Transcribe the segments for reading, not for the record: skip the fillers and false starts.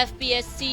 FPSC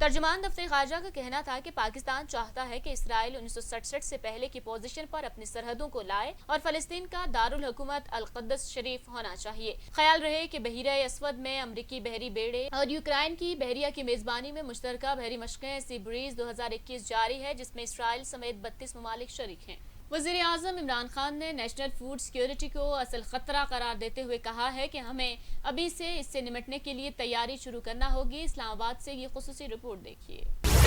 ترجمان دفتر خارجہ کا کہنا تھا کہ پاکستان چاہتا ہے کہ اسرائیل 1967 سے پہلے کی پوزیشن پر اپنی سرحدوں کو لائے اور فلسطین کا دارالحکومت القدس شریف ہونا چاہیے۔ خیال رہے کہ بحیرہ اسود میں امریکی بحری بیڑے اور یوکرائن کی بحریہ کی میزبانی میں مشترکہ بحری مشقیں سی بریز 2021 جاری ہے، جس میں اسرائیل سمیت 32 ممالک شریک ہیں۔ وزیر اعظم عمران خان نے نیشنل فوڈ سیکیورٹی کو اصل خطرہ قرار دیتے ہوئے کہا ہے کہ ہمیں ابھی سے اس سے نمٹنے کے لیے تیاری شروع کرنا ہوگی۔ اسلام آباد سے یہ خصوصی رپورٹ دیکھیے۔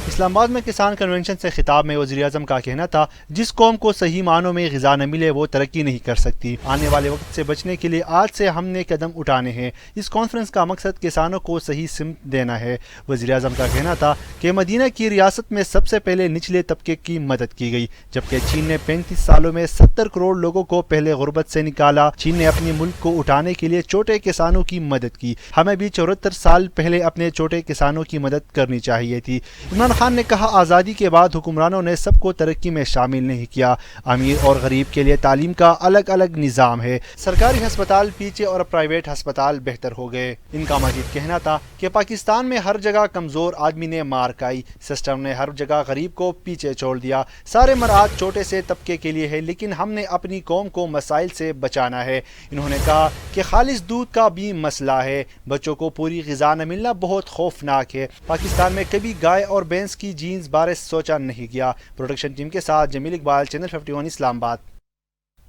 اسلام آباد میں کسان کنونشن سے خطاب میں وزیر اعظم کا کہنا تھا، جس قوم کو صحیح معنوں میں غذا نہ ملے وہ ترقی نہیں کر سکتی۔ آنے والے وقت سے بچنے کے لیے آج سے ہم نے قدم اٹھانے ہیں۔ اس کانفرنس کا مقصد کسانوں کو صحیح سمت دینا ہے۔ وزیر اعظم کا کہنا تھا کہ مدینہ کی ریاست میں سب سے پہلے نچلے طبقے کی مدد کی گئی، جبکہ چین نے 35 سالوں میں 70 کروڑ لوگوں کو پہلے غربت سے نکالا۔ چین نے اپنے ملک کو اٹھانے کے لیے چھوٹے کسانوں کی مدد کی، ہمیں بھی 74 سال پہلے اپنے چھوٹے کسانوں کی مدد کرنی چاہیے تھی۔ عمران خان نے کہا، آزادی کے بعد حکمرانوں نے سب کو ترقی میں شامل نہیں کیا۔ امیر اور غریب کے لیے تعلیم کا الگ الگ نظام ہے۔ سرکاری ہسپتال پیچھے اور پرائیویٹ ہسپتال بہتر ہو گئے۔ ان کا مزید کہنا تھا کہ پاکستان میں ہر جگہ کمزور آدمی نے مار کھائی، سسٹم نے ہر جگہ غریب کو پیچھے چھوڑ دیا۔ سارے مراد چھوٹے سے طبقے کے لیے ہے، لیکن ہم نے اپنی قوم کو مسائل سے بچانا ہے۔ انہوں نے کہا کہ خالص دودھ کا بھی مسئلہ ہے، بچوں کو پوری غذا نہ ملنا بہت خوفناک ہے۔ پاکستان میں کبھی گائے اور بھینس کی جینز بارے سوچا نہیں گیا۔ پروڈکشن ٹیم کے ساتھ جمیل اقبال، چینل 51 اسلام آباد۔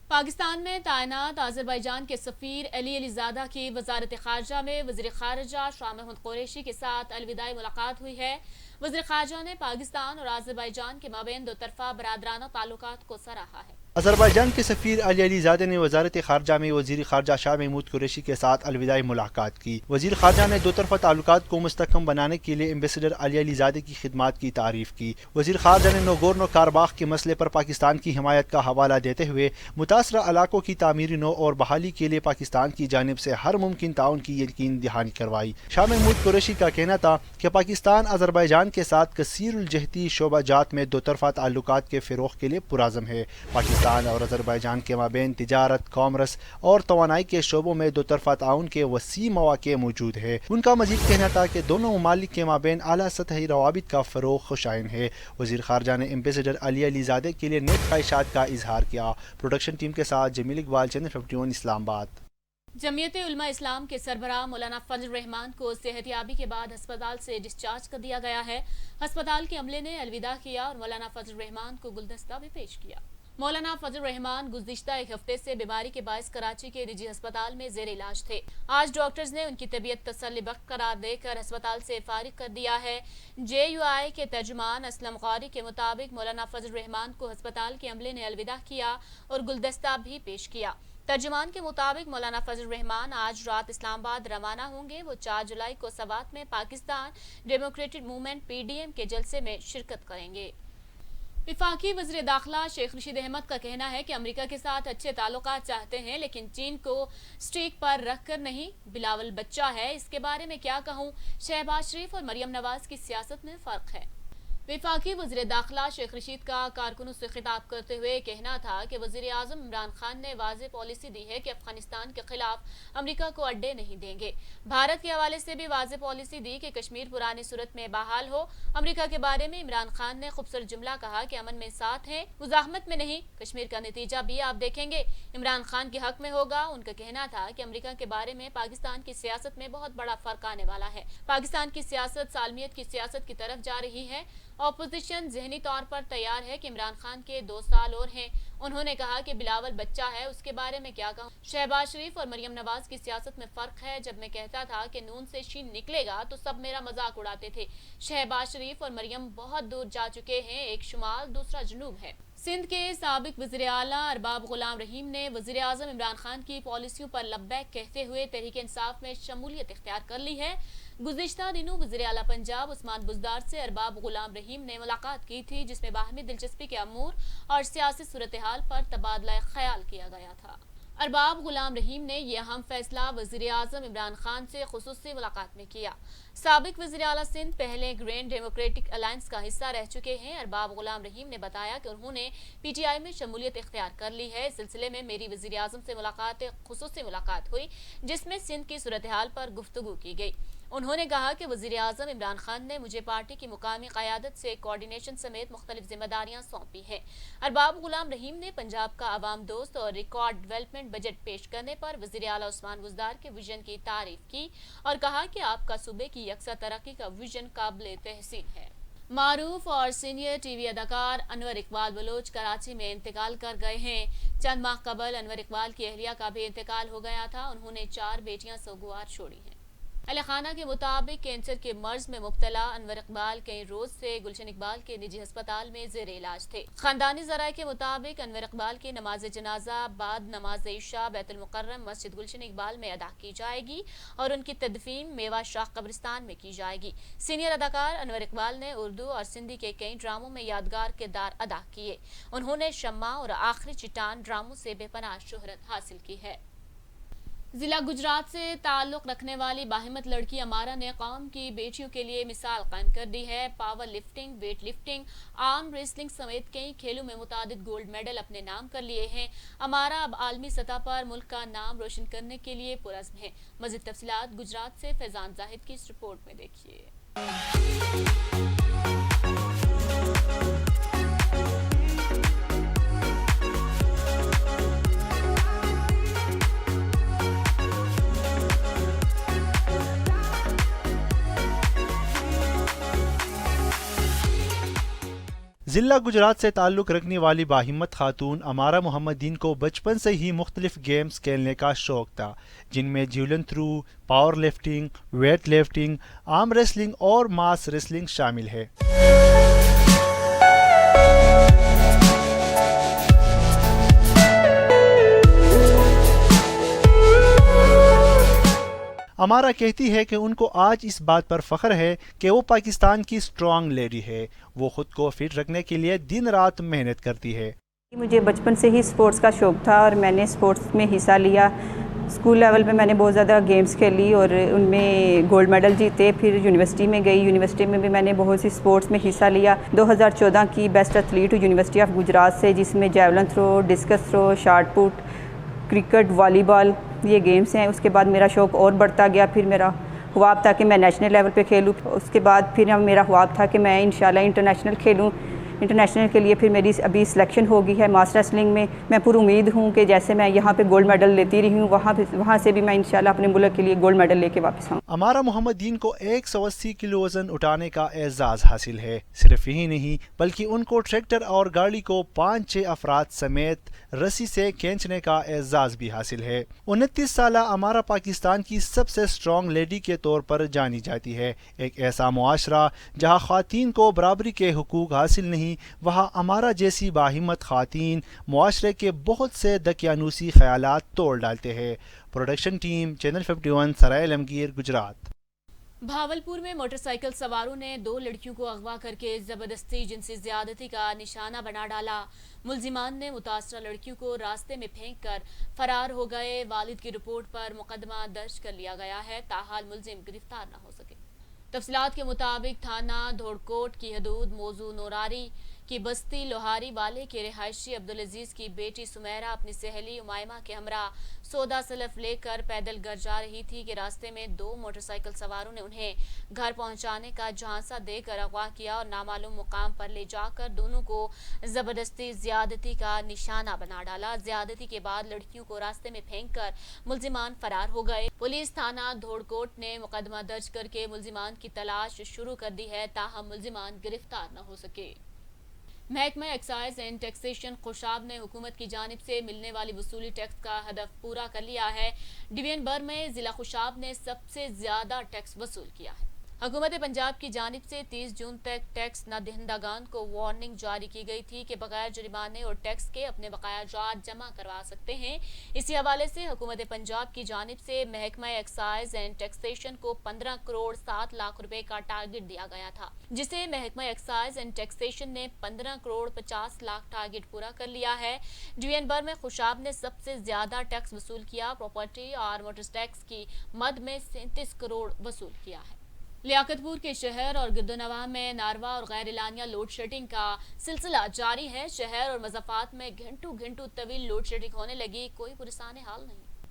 پاکستان میں تعینات آذربائیجان کے سفیر علی زادہ کی وزارت خارجہ میں وزیر خارجہ شاہ محمود قریشی کے ساتھ الوداعی ملاقات ہوئی ہے۔ وزیر خارجہ نے پاکستان اور آذربائیجان کے مابین دو طرفہ برادرانہ تعلقات کو سراہا ہے۔ آذربائیجان کے سفیر علی زادہ نے وزارت خارجہ میں وزیر خارجہ شاہ محمود قریشی کے ساتھ الوداعی ملاقات کی۔ وزیر خارجہ نے دو طرفہ تعلقات کو مستحکم بنانے کے لیے ایمبیسڈر علی زادہ کی خدمات کی تعریف کی۔ وزیر خارجہ نے ناگورنو کاراباخ کے مسئلے پر پاکستان کی حمایت کا حوالہ دیتے ہوئے متاثرہ علاقوں کی تعمیری نو اور بحالی کے لیے پاکستان کی جانب سے ہر ممکن تعاون کی یقین دہانی کروائی۔ شاہ محمود قریشی کا کہنا تھا کہ پاکستان آذربائیجان کے ساتھ کثیر الجہتی شعبہ جات میں دو طرفہ تعلقات کے فروغ کے لیے پرعزم ہے۔ پاکستان اور آذربائیجان کے مابین تجارت، کامرس اور توانائی کے شعبوں میں دو طرفہ تعاون کے وسیع مواقع موجود ہے۔ ان کا مزید کہنا تھا کہ دونوں ممالک کے مابین اعلیٰ سطحی روابط کا فروغ خوشائن ہے۔ وزیر خارجہ نے ایمبیسڈر علی زادہ کے لیے نیک خواہشات کا اظہار کیا۔ پروڈکشن ٹیم کے ساتھ جمیل اقبال، چینل 51 اسلام آباد۔ جمعیت علماء اسلام کے سربراہ مولانا فضل الرحمان کو صحت یابی کے بعد ہسپتال سے ڈسچارج کر دیا گیا ہے۔ ہسپتال کے عملے نے الوداع کیا اور مولانا فضل الرحمان کو گلدستہ بھی پیش کیا۔ مولانا فضل الرحمان گزشتہ ایک ہفتے سے بیماری کے باعث کراچی کے نجی ہسپتال میں زیر علاج تھے۔ آج ڈاکٹرز نے ان کی طبیعت تسلی بخش قرار دے کر ہسپتال سے فارغ کر دیا ہے۔ JUI کے ترجمان اسلم غوری کے مطابق مولانا فضل الرحمان کو ہسپتال کے عملے نے الوداع کیا اور گلدستہ بھی پیش کیا۔ ترجمان کے مطابق مولانا فضل الرحمان آج رات اسلام آباد روانہ ہوں گے۔ وہ 4 جولائی کو سوات میں پاکستان ڈیموکریٹک موومنٹ PDM کے جلسے میں شرکت کریں گے۔ وفاقی وزیر داخلہ شیخ رشید احمد کا کہنا ہے کہ امریکہ کے ساتھ اچھے تعلقات چاہتے ہیں، لیکن چین کو سٹیک پر رکھ کر نہیں۔ بلاول بچہ ہے، اس کے بارے میں کیا کہوں؟ شہباز شریف اور مریم نواز کی سیاست میں فرق ہے۔ وفاقی وزیر داخلہ شیخ رشید کا کارکنوں سے خطاب کرتے ہوئے کہنا تھا کہ وزیر اعظم عمران خان نے واضح پالیسی دی ہے کہ افغانستان کے خلاف امریکہ کو اڈے نہیں دیں گے۔ بھارت کے حوالے سے بھی واضح پالیسی دی کہ کشمیر پرانی صورت میں بحال ہو۔ امریکہ کے بارے میں عمران خان نے خوبصورت جملہ کہا کہ امن میں ساتھ ہیں، مزاحمت میں نہیں۔ کشمیر کا نتیجہ بھی آپ دیکھیں گے، عمران خان کے حق میں ہوگا۔ ان کا کہنا تھا کہ امریکہ کے بارے میں پاکستان کی سیاست میں بہت بڑا فرق آنے والا ہے۔ پاکستان کی سیاست سالمیت کی سیاست کی طرف جا رہی ہے۔ اپوزیشن ذہنی طور پر تیار ہے کہ عمران خان کے 2 سال اور ہیں۔ انہوں نے کہا کہ بلاول بچہ ہے، اس کے بارے میں کیا کہوں؟ شہباز شریف اور مریم نواز کی سیاست میں فرق ہے۔ جب میں کہتا تھا کہ نون سے شین نکلے گا تو سب میرا مذاق اڑاتے تھے۔ شہباز شریف اور مریم بہت دور جا چکے ہیں، ایک شمال دوسرا جنوب ہے۔ سندھ کے سابق وزیر اعلیٰ ارباب غلام رحیم نے وزیر اعظم عمران خان کی پالیسیوں پر لبیک کہتے ہوئے تحریک انصاف میں شمولیت اختیار کر لی ہے۔ گزشتہ دنوں وزیر اعلیٰ پنجاب عثمان بزدار سے ارباب غلام رحیم نے ملاقات کی تھی، جس میں باہمی دلچسپی کے امور اور سیاسی صورتحال پر تبادلہ خیال کیا گیا تھا۔ ارباب غلام رحیم نے یہ اہم فیصلہ وزیر اعظم عمران خان سے خصوصی ملاقات میں کیا۔ سابق وزیر اعلیٰ سندھ پہلے گرینڈ ڈیموکریٹک الائنس کا حصہ رہ چکے ہیں۔ ارباب غلام رحیم نے بتایا کہ انہوں نے PTI میں شمولیت اختیار کر لی ہے۔ اس سلسلے میں میری وزیر اعظم سے خصوصی ملاقات ہوئی، جس میں سندھ کی صورتحال پر گفتگو کی گئی۔ انہوں نے کہا کہ وزیر اعظم عمران خان نے مجھے پارٹی کی مقامی قیادت سے کوارڈینیشن سمیت مختلف ذمہ داریاں سونپی ہیں۔ ارباب غلام رحیم نے پنجاب کا عوام دوست اور ریکارڈ ڈیولپمنٹ بجٹ پیش کرنے پر وزیر اعلیٰ عثمان بزدار کے ویژن کی تعریف کی اور کہا کہ آپ کا صوبے کی یکساں ترقی کا ویژن قابل تحسین ہے۔ معروف اور سینئر ٹی وی اداکار انور اقبال بلوچ کراچی میں انتقال کر گئے ہیں۔ چند ماہ قبل انور اقبال کی اہلیہ کا بھی انتقال ہو گیا تھا۔ انہوں نے 4 بیٹیاں سوگوار چھوڑی ہیں۔ اہل خانہ کے مطابق کینسر کے مرض میں مبتلا انور اقبال کئی روز سے گلشن اقبال کے نجی ہسپتال میں زیر علاج تھے۔ خاندانی ذرائع کے مطابق انور اقبال کی نماز جنازہ بعد نماز عشاء بیت المکرم مسجد گلشن اقبال میں ادا کی جائے گی اور ان کی تدفین میوہ شاہ قبرستان میں کی جائے گی۔ سینئر اداکار انور اقبال نے اردو اور سندھی کے کئی ڈراموں میں یادگار کردار ادا کیے۔ انہوں نے شمع اور آخری چٹان ڈراموں سے بے پناہ شہرت حاصل کی ہے۔ ضلع گجرات سے تعلق رکھنے والی باہمت لڑکی امارا نے قوم کی بیٹیوں کے لیے مثال قائم کر دی ہے۔ Power lifting, weight lifting, arm wrestling سمیت کئی کھیلوں میں متعدد گولڈ میڈل اپنے نام کر لیے ہیں۔ امارا اب عالمی سطح پر ملک کا نام روشن کرنے کے لیے پرعزم ہے۔ مزید تفصیلات گجرات سے فیضان زاہد کی اس رپورٹ میں دیکھیے۔ ضلع گجرات سے تعلق رکھنے والی باہمت خاتون امارا محمد دین کو بچپن سے ہی مختلف گیمز کھیلنے کا شوق تھا، جن میں javelin throw, power lifting, weight lifting, arm wrestling اور ماس ریسلنگ شامل ہے۔ امارا کہتی ہے کہ ان کو آج اس بات پر فخر ہے کہ وہ پاکستان کی اسٹرانگ لیڈی ہے۔ وہ خود کو فٹ رکھنے کے لیے دن رات محنت کرتی ہے۔ مجھے بچپن سے ہی سپورٹس کا شوق تھا اور میں نے سپورٹس میں حصہ لیا۔ اسکول لیول پہ میں نے بہت زیادہ گیمز کھیلی اور ان میں گولڈ میڈل جیتے۔ پھر یونیورسٹی میں گئی، یونیورسٹی میں بھی میں نے بہت سی سپورٹس میں حصہ لیا۔ 2014 کی best athlete university of Gujarat سے، جس میں javelin throw, discus throw, shot put, cricket, volley ball یہ گیمز ہیں۔ اس کے بعد میرا شوق اور بڑھتا گیا، پھر میرا خواب تھا کہ میں نیشنل لیول پہ کھیلوں۔ اس کے بعد پھر میرا خواب تھا کہ میں انشاءاللہ انٹرنیشنل کھیلوں۔ انٹرنیشنل کے لیے پھر میری ابھی سلیکشن ہو گئی ہے ماس ریسلنگ میں۔ میں پر امید ہوں کہ جیسے میں یہاں پہ گولڈ میڈل لیتی رہی ہوں، وہاں سے بھی میں انشاءاللہ اپنے ملک کے لیے گولڈ میڈل لے کے واپس آؤں۔ امارا محمد دین کو 180 کلو وزن اٹھانے کا اعزاز حاصل ہے۔ صرف یہی نہیں بلکہ ان کو ٹریکٹر اور گاڑی کو 5-6 افراد سمیت رسی سے کھینچنے کا اعزاز بھی حاصل ہے۔ 29 سالہ امارا پاکستان کی سب سے اسٹرانگ لیڈی کے طور پر جانی جاتی ہے۔ ایک ایسا معاشرہ جہاں خواتین کو برابری کے حقوق حاصل نہیں، وہاں امارا جیسی باہمت خواتین معاشرے کے بہت سے دقیانوسی خیالات توڑ ڈالتے ہیں۔ پروڈکشن ٹیم، چینل 51، سرائے عالمگیر، گجرات۔ بھاولپور میں موٹر سائیکل سواروں نے 2 لڑکیوں کو اغوا کر کے زبردستی جنسی زیادتی کا نشانہ بنا ڈالا۔ ملزمان نے متاثرہ لڑکیوں کو راستے میں پھینک کر فرار ہو گئے۔ والد کی رپورٹ پر مقدمہ درج کر لیا گیا ہے، تاحال ملزم گرفتار نہ ہو سکے۔ تفصیلات کے مطابق تھانہ دھوڑکوٹ کی حدود موضوع نوراری کی بستی لوہاری والے کے رہائشی عبدالعزیز کی بیٹی سمیرہ اپنی سہیلی امائمہ کے ہمراہ سودا سلف لے کر پیدل گھر جا رہی تھی کہ راستے میں 2 موٹر سائیکل سواروں نے انہیں گھر پہنچانے کا جھانسا دے کر اغوا کیا اور نامعلوم مقام پر لے جا کر دونوں کو زبردستی زیادتی کا نشانہ بنا ڈالا۔ زیادتی کے بعد لڑکیوں کو راستے میں پھینک کر ملزمان فرار ہو گئے۔ پولیس تھانہ دھوڑکوٹ نے مقدمہ درج کر کے ملزمان کی تلاش شروع کر دی ہے، تاہم ملزمان گرفتار نہ ہو سکے۔ محکمہ ایکسائز اینڈ ٹیکسیشن خوشاب نے حکومت کی جانب سے ملنے والی وصولی ٹیکس کا ہدف پورا کر لیا ہے۔ ڈویژن بر میں ضلع خوشاب نے سب سے زیادہ ٹیکس وصول کیا ہے۔ حکومت پنجاب کی جانب سے 30 جون تک ٹیکس نہ دہندگان کو وارننگ جاری کی گئی تھی کہ بغیر جرمانے اور ٹیکس کے اپنے بقایا جات جمع کروا سکتے ہیں۔ اسی حوالے سے حکومت پنجاب کی جانب سے محکمہ ایکسائز اینڈ ٹیکسیشن کو 15 کروڑ 7 لاکھ روپے کا ٹارگٹ دیا گیا تھا، جسے محکمہ ایکسائز اینڈ ٹیکسیشن نے 15 کروڑ 50 لاکھ ٹارگٹ پورا کر لیا ہے۔ ڈویژن بر میں خوشاب نے سب سے زیادہ ٹیکس وصول کیا، پراپرٹی اور موٹر ٹیکس کی مد میں 37 کروڑ وصول کیا ہے۔ لیاقت پور کے شہر اور گردنواں میں ناروا اور غیر اعلانیہ لوڈ شیڈنگ کا سلسلہ جاری ہے۔ شہر اور مضافات میں گھنٹوں طویل لوڈ شیڈنگ ہونے لگی، کوئی پرسان حال نہیں۔